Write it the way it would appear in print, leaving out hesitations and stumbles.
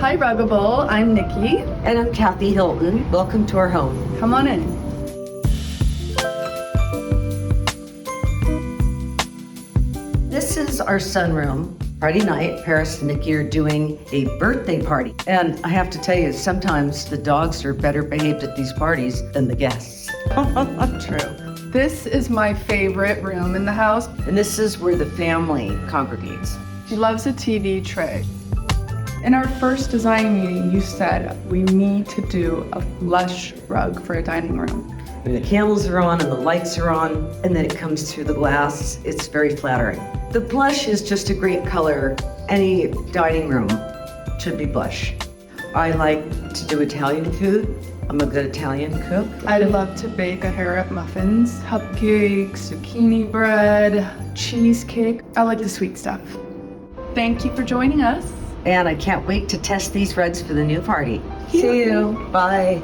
Hi, Ruggable. I'm Nicky. And I'm Kathy Hilton. Welcome to our home. Come on in. This is our sunroom. Friday night, Paris and Nicky are doing a birthday party. And I have to tell you, sometimes the dogs are better behaved at these parties than the guests. True. This is my favorite room in the house. And this is where the family congregates. She loves a TV tray. In our first design meeting, you said we need to do a lush rug for a dining room. When the candles are on and the lights are on, and then it comes through the glass, it's very flattering. The blush is just a great color. Any dining room should be blush. I like to do Italian food. I'm a good Italian cook. I'd love to bake a harrop muffins, cupcakes, zucchini bread, cheesecake. I like the sweet stuff. Thank you for joining us. And I can't wait to test these rugs for the new party. See you. Bye.